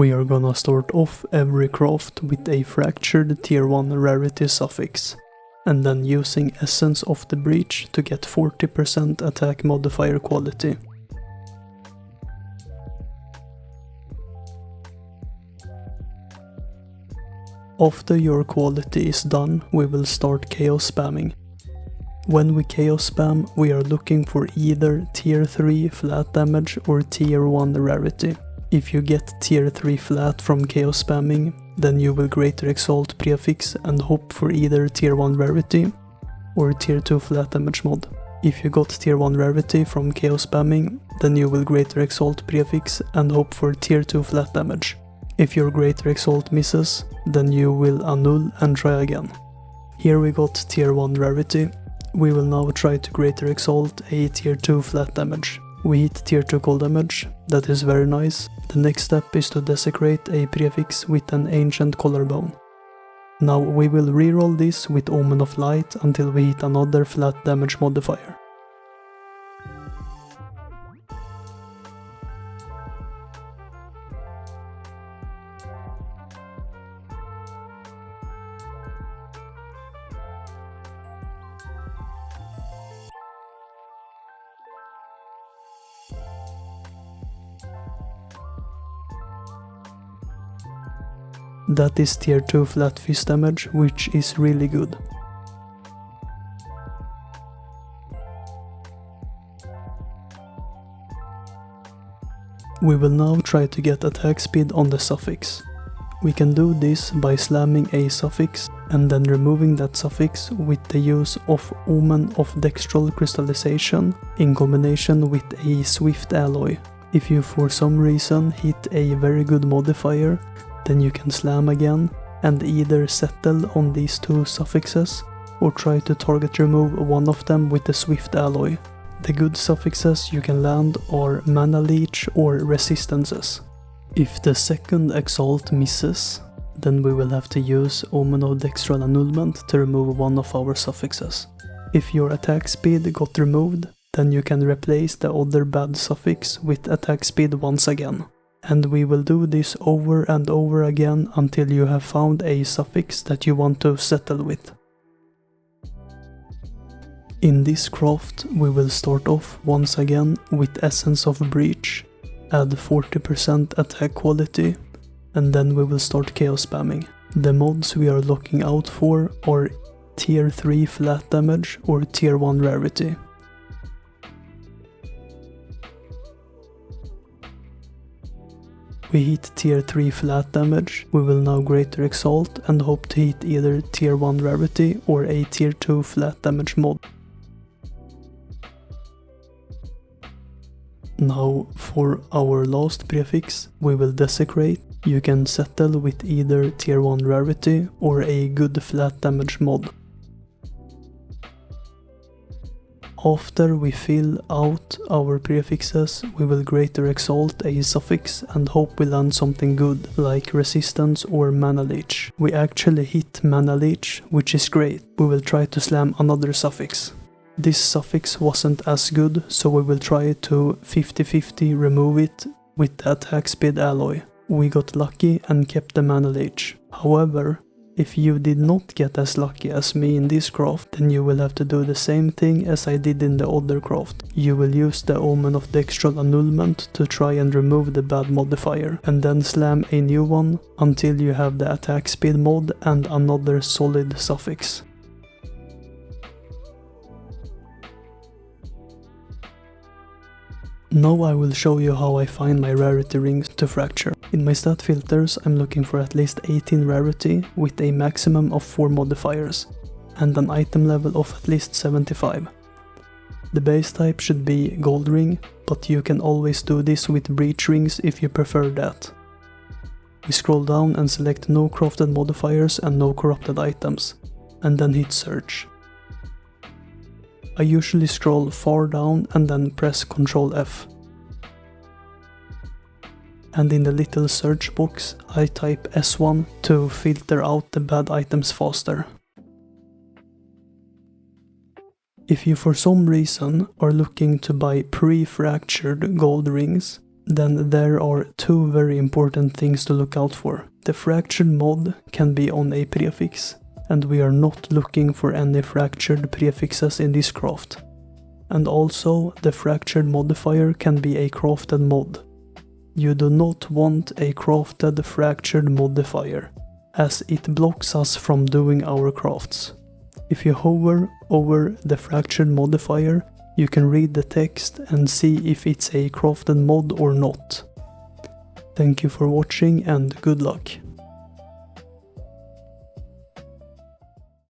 We are gonna start off every craft with a fractured tier 1 rarity suffix, and then using Essence of the Breach to get 40% attack modifier quality. After your quality is done, we will start chaos spamming. When we chaos spam, we are looking for either tier 3 flat damage or tier 1 rarity. If you get tier 3 flat from chaos spamming, then you will greater exalt prefix and hope for either tier 1 rarity or tier 2 flat damage mod. If you got tier 1 rarity from chaos spamming, then you will greater exalt prefix and hope for tier 2 flat damage. If your greater exalt misses, then you will annul and try again. Here we got tier 1 rarity. We will now try to greater exalt a tier 2 flat damage. We hit tier 2 cold damage, that is very nice. The next step is to desecrate a prefix with an ancient collarbone. Now we will reroll this with Omen of Light until we hit another flat damage modifier. That is tier 2 flat fist damage, which is really good. We will now try to get attack speed on the suffix. We can do this by slamming a suffix and then removing that suffix with the use of Omen of Dextral Crystallization in combination with a Swift Alloy. If you for some reason hit a very good modifier, then you can slam again and either settle on these two suffixes or try to target remove one of them with the Swift Alloy. The good suffixes you can land are Mana Leech or Resistances. If the second exalt misses, then we will have to use Omen of Dextral Annulment to remove one of our suffixes. If your attack speed got removed, then you can replace the other bad suffix with attack speed once again. And we will do this over and over again until you have found a suffix that you want to settle with. In this craft we will start off once again with Essence of Breach, add 40% attack quality, and then we will start chaos spamming. The mods we are looking out for are tier 3 flat damage or tier 1 rarity. We hit tier 3 flat damage, we will now greater exalt and hope to hit either tier 1 rarity or a tier 2 flat damage mod. Now for our last prefix we will desecrate. You can settle with either tier 1 rarity or a good flat damage mod. After we fill out our prefixes, we will greater exalt a suffix and hope we land something good, like Resistance or Mana Leech. We actually hit Mana Leech, which is great. We will try to slam another suffix. This suffix wasn't as good, so we will try to 50-50 remove it with the attack speed alloy. We got lucky and kept the Mana Leech. However, if you did not get as lucky as me in this craft, then you will have to do the same thing as I did in the other craft. You will use the Omen of Dextral Annulment to try and remove the bad modifier, and then slam a new one until you have the attack speed mod and another solid suffix. Now I will show you how I find my rarity rings to fracture. In my stat filters I'm looking for at least 18 rarity with a maximum of 4 modifiers and an item level of at least 75. The base type should be gold ring, but you can always do this with breach rings if you prefer that. We scroll down and select no crafted modifiers and no corrupted items, and then hit search. I usually scroll far down and then press Ctrl F. And in the little search box I type S1 to filter out the bad items faster. If you for some reason are looking to buy pre-fractured gold rings, then there are two very important things to look out for. The fractured mod can be on a prefix, and we are not looking for any fractured prefixes in this craft. And also, the fractured modifier can be a crafted mod. You do not want a crafted fractured modifier, as it blocks us from doing our crafts. If you hover over the fractured modifier, you can read the text and see if it's a crafted mod or not. Thank you for watching and good luck.